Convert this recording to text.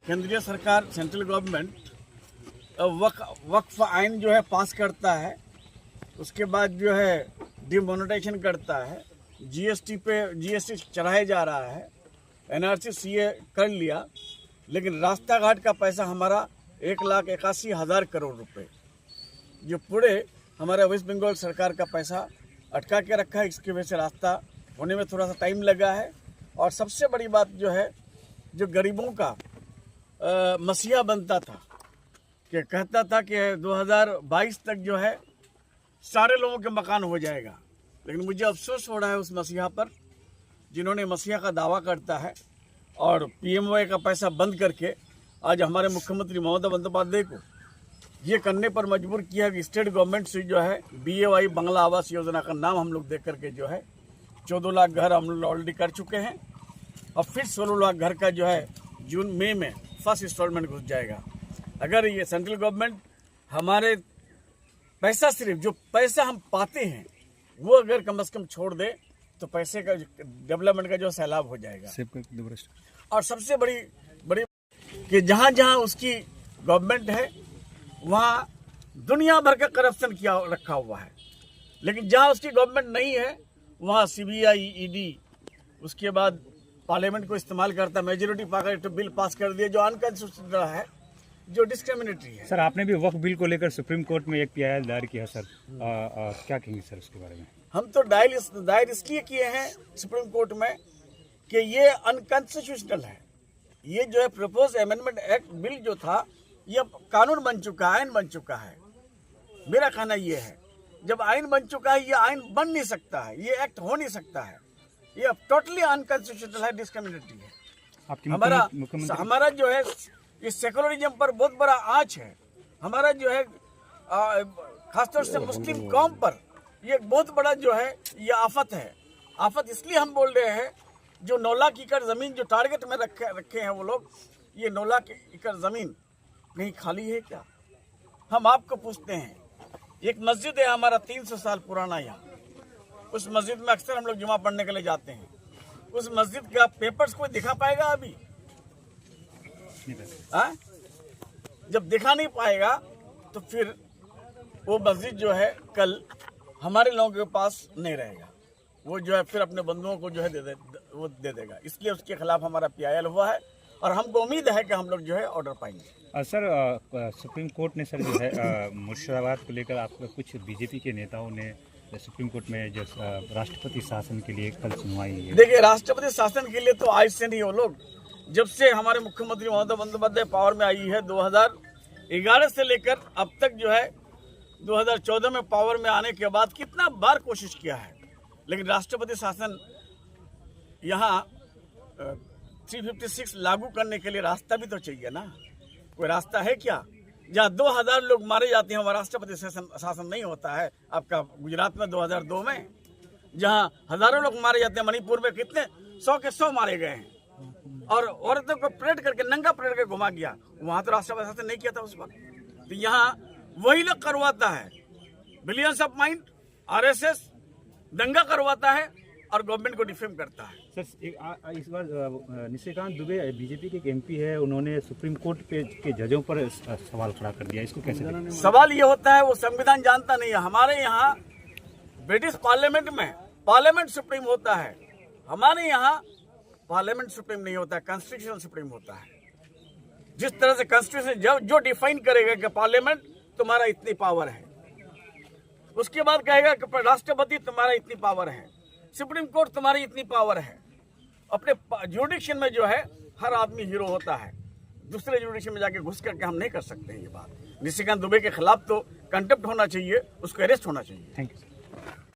केंद्रीय सरकार central government वक्फ आइन जो है पास करता है, उसके बाद जो है डिमोनेटाइजेशन करता है, जीएसटी चढ़ाया जा रहा है, एनआरसी सीए कर लिया, लेकिन रास्ता घाट का पैसा हमारा 1,81,000 करोड़ रुपए जो पूरे हमारे वेस्ट बंगाल सरकार का पैसा अटका के रखा है। इसकी वजह से रास्ता होने में थोड़ा सा टाइम लगा है। और सबसे बड़ी बात जो है, जो गरीबों का मसीहा बनता था, कि कहता था कि 2022 तक जो है सारे लोगों के मकान हो जाएगा, लेकिन मुझे अफसोस हो रहा है उस मसीहा पर जिन्होंने मसीहा का दावा करता है और पीएमओए का पैसा बंद करके आज हमारे मुख्यमंत्री ममता बंदोपाध्याय को ये करने पर मजबूर किया कि स्टेट गवर्नमेंट से जो है BAY बंगला आवास योजना का नाम हम लोग दे करके जो है 14 लाख घर हम लोग ऑलरेडी कर चुके हैं और फिर 16 लाख घर का जो है जून मई में फर्स्ट इंस्टॉलमेंट घुस जाएगा। अगर ये सेंट्रल गवर्नमेंट हमारे पैसा, सिर्फ जो पैसा हम पाते हैं वो अगर कम से कम छोड़ दे तो पैसे का डेवलपमेंट का जो सैलाब हो जाएगा। और सबसे बड़ी कि जहाँ जहाँ उसकी गवर्नमेंट है वहाँ दुनिया भर का करप्शन किया रखा हुआ है, लेकिन जहाँ उसकी गवर्नमेंट नहीं है वहाँ CBI ED उसके बाद पार्लियामेंट को इस्तेमाल करता, मेजोरिटी पाकर तो बिल पास कर दिया जो अनकॉन्स्टिट्यूशनल है, जो डिस्क्रिमिनेटरी है। सर, आपने भी वक्फ बिल को लेकर सुप्रीम कोर्ट में एक PIL दायर किया सर, क्या कहेंगे सर उसके बारे में? हम तो दायर इसलिए किए हैं सुप्रीम कोर्ट में कि ये अनकॉन्स्टिट्यूशनल है। ये जो है प्रपोज अमेंडमेंट एक्ट बिल जो था ये कानून बन चुका है, आइन बन चुका है। मेरा कहना ये है, जब आइन बन चुका है ये आइन बन नहीं सकता है, ये एक्ट हो नहीं सकता है, ये टोटली अनकॉन्स्टिट्यूशनल है, डिस्क्रिमिनेटरी है। हमारा जो है इस सेकुलरिज्म पर बहुत बड़ा आंच है। हमारा जो है खासतौर से मुस्लिम कौम पर ये बहुत बड़ा जो है ये आफत है। आफत इसलिए हम बोल रहे हैं, जो 9 लाख एकड़ जमीन जो टारगेट में रखे हैं वो लोग, ये 9 लाख एकड़ जमीन कहीं खाली है क्या? हम आपको पूछते हैं, एक मस्जिद है हमारा 300 साल पुराना यहाँ, उस मस्जिद में अक्सर हम लोग जुमा पढ़ने के लिए जाते हैं। उस मस्जिद का पेपर्स कोई दिखा पाएगा अभी? जब दिखा नहीं पाएगा तो फिर वो मस्जिद जो है कल हमारे लोगों के पास नहीं रहेगा, वो जो है फिर अपने बंधुओं को जो है वो दे देगा। इसलिए उसके खिलाफ हमारा PIL हुआ है और हमको उम्मीद है कि हम लोग जो है ऑर्डर पाएंगे। सर, सुप्रीम कोर्ट ने सर जो है मुर्शिदाबाद को लेकर आपका कुछ BJP के नेताओं ने सुप्रीम कोर्ट में जो राष्ट्रपति शासन के लिए कल सुनवाई है। देखिए, राष्ट्रपति शासन के लिए तो आज से नहीं, वो लोग जब से हमारे मुख्यमंत्री ममता बंदोपाध्याय पावर में आई है 2011 से लेकर अब तक जो है 2014 में पावर में आने के बाद कितना बार कोशिश किया है, लेकिन राष्ट्रपति शासन यहाँ 356 लागू करने के लिए रास्ता भी तो चाहिए ना। कोई रास्ता है क्या? जहाँ 2000 लोग मारे जाते हैं वहाँ राष्ट्रपति शासन नहीं होता है। आपका गुजरात में 2002 में जहाँ हजारों लोग मारे जाते हैं, मणिपुर में कितने 100 के 100 मारे गए हैं और औरतों को परेड करके, नंगा परेड करके घुमा गया, वहाँ तो राष्ट्रपति शासन नहीं किया था उस वक्त। तो यहाँ वही लोग करवाता है, बिलियंस ऑफ माइंड, RSS दंगा करवाता है और गवर्नमेंट को डिफेम करता है। सर, इस बार निशिकांत दुबे BJP के एक MP है, उन्होंने सुप्रीम कोर्ट के जजों पर सवाल खड़ा कर दिया, इसको कैसे देखते हैं? सवाल ये होता है वो संविधान जानता नहीं है। हमारे यहाँ ब्रिटिश पार्लियामेंट में पार्लियामेंट सुप्रीम होता है, हमारे यहाँ पार्लियामेंट सुप्रीम नहीं होता है, कॉन्स्टिट्यूशन सुप्रीम होता है। जिस तरह से कॉन्स्टिट्यूशन जो डिफाइन करेगा कि पार्लियामेंट तुम्हारा इतनी पावर है, उसके बाद कहेगा कि राष्ट्रपति तुम्हारा इतनी पावर है, सुप्रीम कोर्ट तुम्हारी इतनी पावर है। अपने जुडिक्शन में जो है हर आदमी हीरो होता है, दूसरे जुडिक्शन में जाके घुस करके हम नहीं कर सकते हैं ये बात। निशिकांत दुबे के खिलाफ तो कंटेम्प्ट होना चाहिए, उसको अरेस्ट होना चाहिए। Thank you.